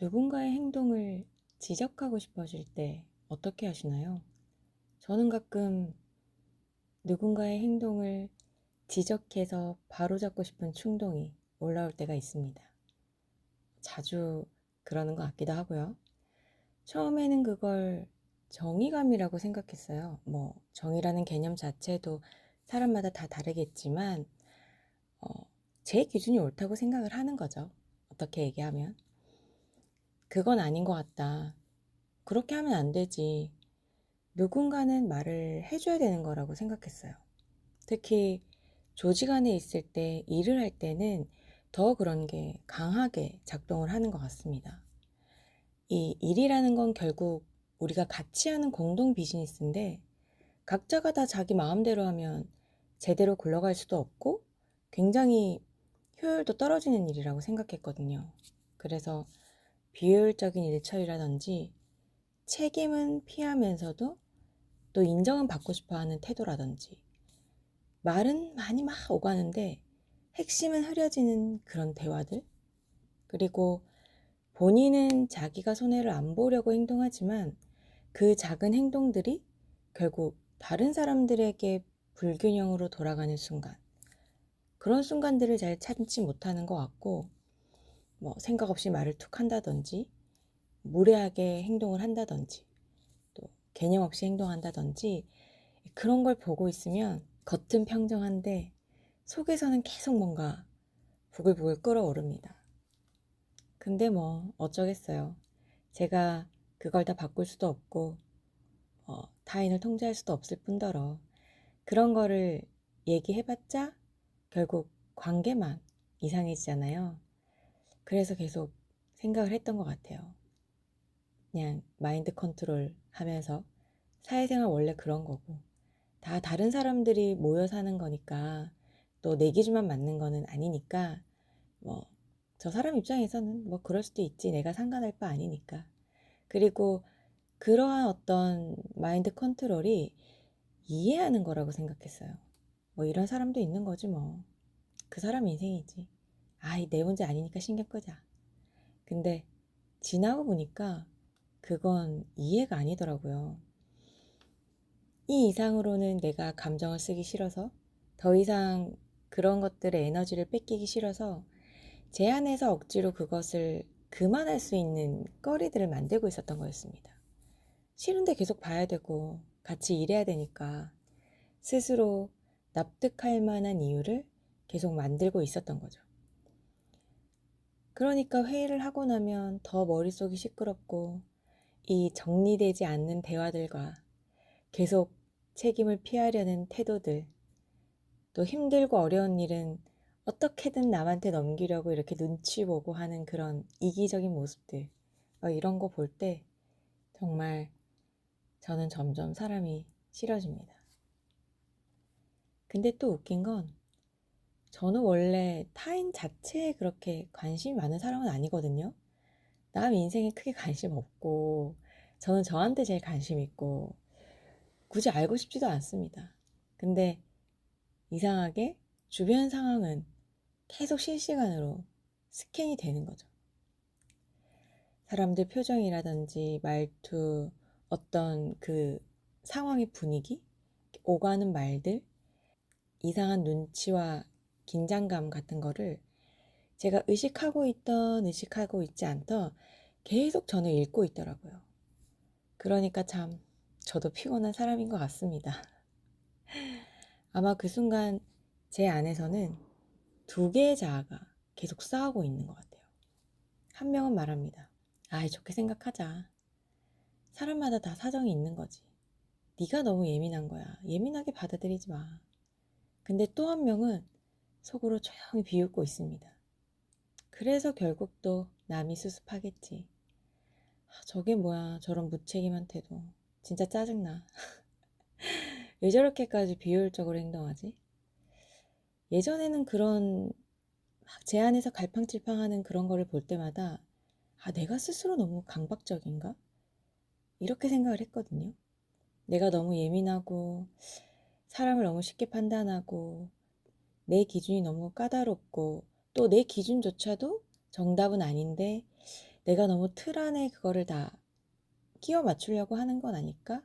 누군가의 행동을 지적하고 싶어질 때 어떻게 하시나요? 저는 가끔 누군가의 행동을 지적해서 바로잡고 싶은 충동이 올라올 때가 있습니다. 자주 그러는 것 같기도 하고요. 처음에는 그걸 정의감이라고 생각했어요. 정의라는 개념 자체도 사람마다 다 다르겠지만, 어, 제 기준이 옳다고 생각을 하는 거죠. 어떻게 얘기하면. 그건 아닌 것 같다. 그렇게 하면 안 되지. 누군가는 말을 해줘야 되는 거라고 생각했어요. 특히 조직 안에 있을 때, 일을 할 때는 더 그런 게 강하게 작동을 하는 것 같습니다. 이 일이라는 건 결국 우리가 같이 하는 공동 비즈니스인데 각자가 다 자기 마음대로 하면 제대로 굴러갈 수도 없고 굉장히 효율도 떨어지는 일이라고 생각했거든요. 그래서 비효율적인 일 처리라든지 책임은 피하면서도 또 인정은 받고 싶어 하는 태도라든지 말은 많이 막 오가는데 핵심은 흐려지는 그런 대화들, 그리고 본인은 자기가 손해를 안 보려고 행동하지만 그 작은 행동들이 결국 다른 사람들에게 불균형으로 돌아가는 순간, 그런 순간들을 잘 참지 못하는 것 같고, 생각 없이 말을 툭 한다든지 무례하게 행동을 한다든지 또 개념 없이 행동한다든지, 그런 걸 보고 있으면 겉은 평정한데 속에서는 계속 뭔가 부글부글 끓어오릅니다. 근데 어쩌겠어요. 제가 그걸 다 바꿀 수도 없고 타인을 통제할 수도 없을 뿐더러 그런 거를 얘기해봤자 결국 관계만 이상해지잖아요. 그래서 계속 생각을 했던 것 같아요. 그냥 마인드 컨트롤 하면서 사회생활 원래 그런 거고 다 다른 사람들이 모여 사는 거니까 또 내 기준만 맞는 거는 아니니까 뭐 저 사람 입장에서는 그럴 수도 있지, 내가 상관할 바 아니니까. 그리고 그러한 어떤 마인드 컨트롤이 이해하는 거라고 생각했어요. 이런 사람도 있는 거지 뭐. 그 사람 인생이지. 아이, 내 문제 아니니까 신경 끄자. 근데 지나고 보니까 그건 이해가 아니더라고요. 이 이상으로는 내가 감정을 쓰기 싫어서, 더 이상 그런 것들의 에너지를 뺏기기 싫어서 제 안에서 억지로 그것을 그만할 수 있는 거리들을 만들고 있었던 거였습니다. 싫은데 계속 봐야 되고 같이 일해야 되니까 스스로 납득할 만한 이유를 계속 만들고 있었던 거죠. 그러니까 회의를 하고 나면 더 머릿속이 시끄럽고 이 정리되지 않는 대화들과 계속 책임을 피하려는 태도들, 또 힘들고 어려운 일은 어떻게든 남한테 넘기려고 이렇게 눈치 보고 하는 그런 이기적인 모습들, 이런 거 볼 때 정말 저는 점점 사람이 싫어집니다. 근데 또 웃긴 건 저는 원래 타인 자체에 그렇게 관심이 많은 사람은 아니거든요. 남 인생에 크게 관심 없고 저는 저한테 제일 관심 있고 굳이 알고 싶지도 않습니다. 근데 이상하게 주변 상황은 계속 실시간으로 스캔이 되는 거죠. 사람들 표정이라든지 말투, 어떤 그 상황의 분위기, 오가는 말들, 이상한 눈치와 긴장감 같은 거를 제가 의식하고 있던 의식하고 있지 않던 계속 저는 읽고 있더라고요. 그러니까 참 저도 피곤한 사람인 것 같습니다. 아마 그 순간 제 안에서는 두 개의 자아가 계속 싸우고 있는 것 같아요. 한 명은 말합니다. 아이, 좋게 생각하자. 사람마다 다 사정이 있는 거지. 네가 너무 예민한 거야. 예민하게 받아들이지 마. 근데 또 한 명은 속으로 조용히 비웃고 있습니다. 그래서 결국 또 남이 수습하겠지. 저게 뭐야, 저런 무책임한 태도. 진짜 짜증나. 왜 저렇게까지 비효율적으로 행동하지? 예전에는 그런 제 안에서 갈팡질팡하는 그런 거를 볼 때마다 내가 스스로 너무 강박적인가? 이렇게 생각을 했거든요. 내가 너무 예민하고 사람을 너무 쉽게 판단하고 내 기준이 너무 까다롭고 또 내 기준조차도 정답은 아닌데 내가 너무 틀 안에 그거를 다 끼워 맞추려고 하는 건 아닐까?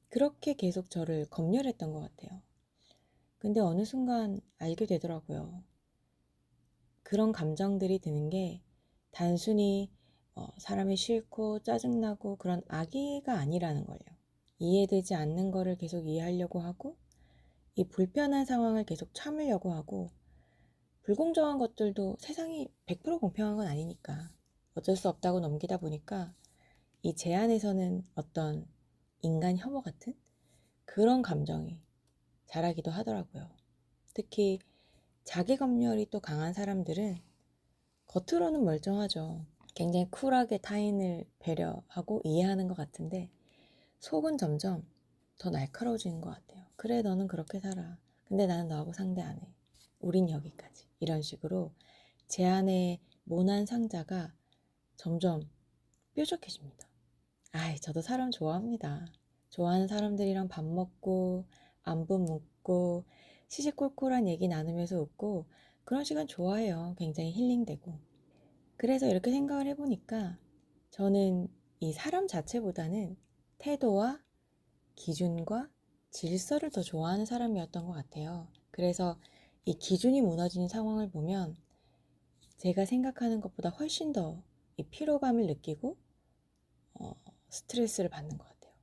그렇게 계속 저를 검열했던 것 같아요. 근데 어느 순간 알게 되더라고요. 그런 감정들이 드는 게 단순히 사람이 싫고 짜증나고 그런 악의가 아니라는 걸요. 이해되지 않는 거를 계속 이해하려고 하고 이 불편한 상황을 계속 참으려고 하고 불공정한 것들도 세상이 100% 공평한 건 아니니까 어쩔 수 없다고 넘기다 보니까 이 제 안에서는 어떤 인간 혐오 같은 그런 감정이 자라기도 하더라고요. 특히 자기 검열이 또 강한 사람들은 겉으로는 멀쩡하죠. 굉장히 쿨하게 타인을 배려하고 이해하는 것 같은데 속은 점점 더 날카로워지는 것 같아요. 그래, 너는 그렇게 살아. 근데 나는 너하고 상대 안 해. 우린 여기까지. 이런 식으로 제 안의 모난 상자가 점점 뾰족해집니다. 아이, 저도 사람 좋아합니다. 좋아하는 사람들이랑 밥 먹고 안부 묻고 시시콜콜한 얘기 나누면서 웃고 그런 시간 좋아해요. 굉장히 힐링되고. 그래서 이렇게 생각을 해보니까 저는 이 사람 자체보다는 태도와 기준과 질서를 더 좋아하는 사람이었던 것 같아요. 그래서 이 기준이 무너지는 상황을 보면 제가 생각하는 것보다 훨씬 더 이 피로감을 느끼고 스트레스를 받는 것 같아요.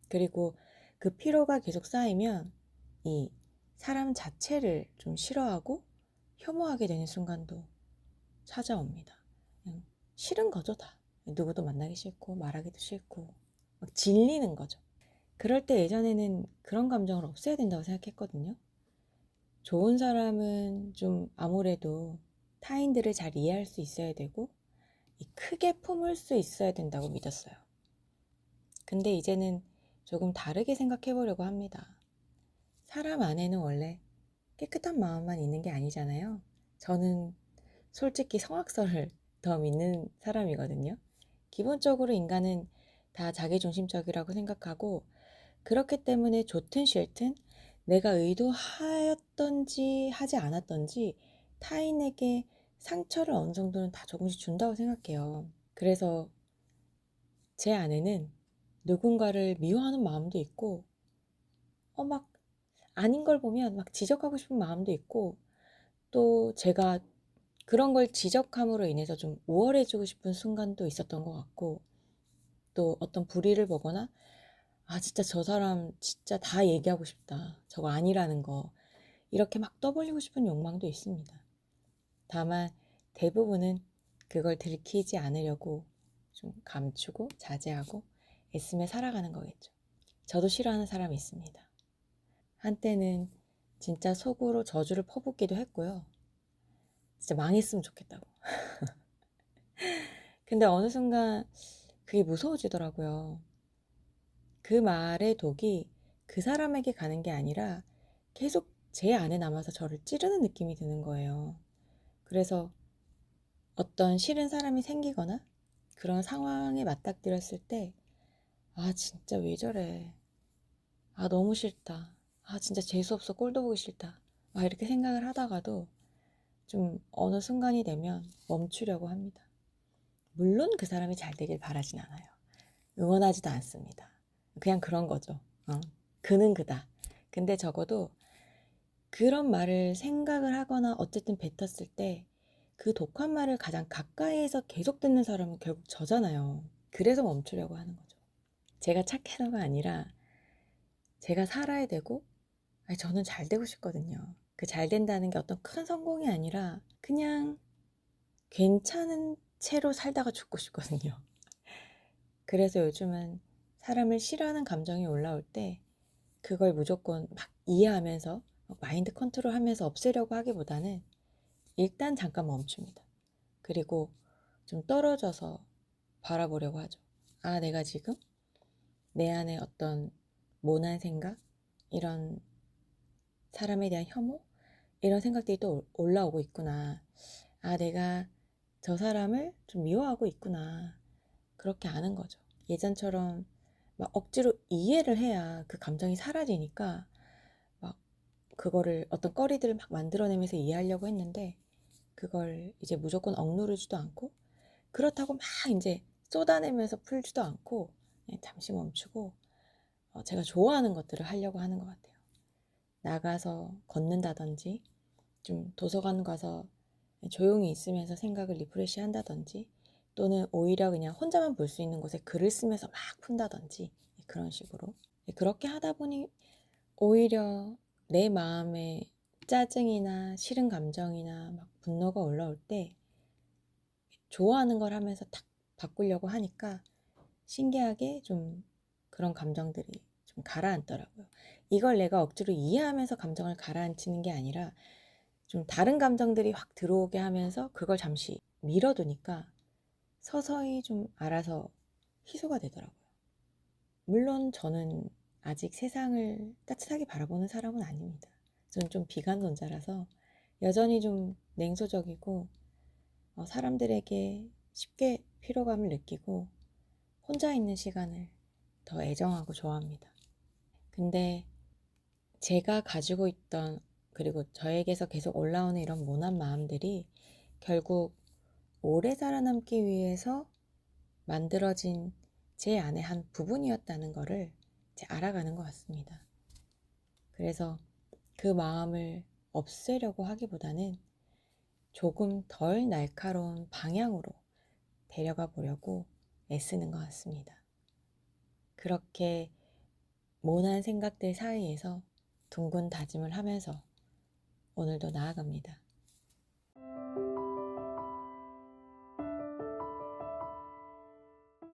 그리고 그 피로가 계속 쌓이면 이 사람 자체를 좀 싫어하고 혐오하게 되는 순간도 찾아옵니다. 그냥 싫은 거죠, 다. 누구도 만나기 싫고 말하기도 싫고 막 질리는 거죠. 그럴 때 예전에는 그런 감정을 없애야 된다고 생각했거든요. 좋은 사람은 좀 아무래도 타인들을 잘 이해할 수 있어야 되고 크게 품을 수 있어야 된다고 믿었어요. 근데 이제는 조금 다르게 생각해 보려고 합니다. 사람 안에는 원래 깨끗한 마음만 있는 게 아니잖아요. 저는 솔직히 성악설을 더 믿는 사람이거든요. 기본적으로 인간은 다 자기중심적이라고 생각하고 그렇기 때문에 좋든 싫든 내가 의도하였던지 하지 않았던지 타인에게 상처를 어느 정도는 다 조금씩 준다고 생각해요. 그래서 제 안에는 누군가를 미워하는 마음도 있고 막 아닌 걸 보면 막 지적하고 싶은 마음도 있고 또 제가 그런 걸 지적함으로 인해서 좀 우월해지고 싶은 순간도 있었던 것 같고 또 어떤 불의를 보거나 진짜 저 사람 진짜 다 얘기하고 싶다. 저거 아니라는 거. 이렇게 막 떠벌리고 싶은 욕망도 있습니다. 다만 대부분은 그걸 들키지 않으려고 좀 감추고 자제하고 애쓰며 살아가는 거겠죠. 저도 싫어하는 사람이 있습니다. 한때는 진짜 속으로 저주를 퍼붓기도 했고요. 진짜 망했으면 좋겠다고. 근데 어느 순간 그게 무서워지더라고요. 그 말의 독이 그 사람에게 가는 게 아니라 계속 제 안에 남아서 저를 찌르는 느낌이 드는 거예요. 그래서 어떤 싫은 사람이 생기거나 그런 상황에 맞닥뜨렸을 때 진짜 왜 저래. 너무 싫다. 진짜 재수없어. 꼴도 보기 싫다. 이렇게 생각을 하다가도 좀 어느 순간이 되면 멈추려고 합니다. 물론 그 사람이 잘 되길 바라진 않아요. 응원하지도 않습니다. 그냥 그런 거죠. 그는 그다. 근데 적어도 그런 말을 생각을 하거나 어쨌든 뱉었을 때 그 독한 말을 가장 가까이에서 계속 듣는 사람은 결국 저잖아요. 그래서 멈추려고 하는 거죠. 제가 착해서가 아니라 제가 살아야 되고 저는 잘 되고 싶거든요. 그 잘 된다는 게 어떤 큰 성공이 아니라 그냥 괜찮은 채로 살다가 죽고 싶거든요. 그래서 요즘은 사람을 싫어하는 감정이 올라올 때 그걸 무조건 막 이해하면서 마인드 컨트롤하면서 없애려고 하기보다는 일단 잠깐 멈춥니다. 그리고 좀 떨어져서 바라보려고 하죠. 내가 지금 내 안에 어떤 모난 생각, 이런 사람에 대한 혐오, 이런 생각들이 또 올라오고 있구나. 내가 저 사람을 좀 미워하고 있구나. 그렇게 아는 거죠. 예전처럼 막 억지로 이해를 해야 그 감정이 사라지니까 막 그거를 어떤 거리들을 막 만들어내면서 이해하려고 했는데 그걸 이제 무조건 억누르지도 않고 그렇다고 막 이제 쏟아내면서 풀지도 않고 그냥 잠시 멈추고 제가 좋아하는 것들을 하려고 하는 것 같아요. 나가서 걷는다든지 좀 도서관 가서 조용히 있으면서 생각을 리프레시 한다든지 또는 오히려 그냥 혼자만 볼 수 있는 곳에 글을 쓰면서 막 푼다든지 그런 식으로 그렇게 하다 보니 오히려 내 마음에 짜증이나 싫은 감정이나 막 분노가 올라올 때 좋아하는 걸 하면서 탁 바꾸려고 하니까 신기하게 좀 그런 감정들이 좀 가라앉더라고요. 이걸 내가 억지로 이해하면서 감정을 가라앉히는 게 아니라 좀 다른 감정들이 확 들어오게 하면서 그걸 잠시 밀어두니까 서서히 좀 알아서 희소가 되더라고요. 물론 저는 아직 세상을 따뜻하게 바라보는 사람은 아닙니다. 저는 좀 비관론자라서 여전히 좀 냉소적이고 사람들에게 쉽게 피로감을 느끼고 혼자 있는 시간을 더 애정하고 좋아합니다. 근데 제가 가지고 있던 그리고 저에게서 계속 올라오는 이런 모난 마음들이 결국 오래 살아남기 위해서 만들어진 제 안의 한 부분이었다는 거를 이제 알아가는 것 같습니다. 그래서 그 마음을 없애려고 하기보다는 조금 덜 날카로운 방향으로 데려가 보려고 애쓰는 것 같습니다. 그렇게 모난 생각들 사이에서 둥근 다짐을 하면서 오늘도 나아갑니다.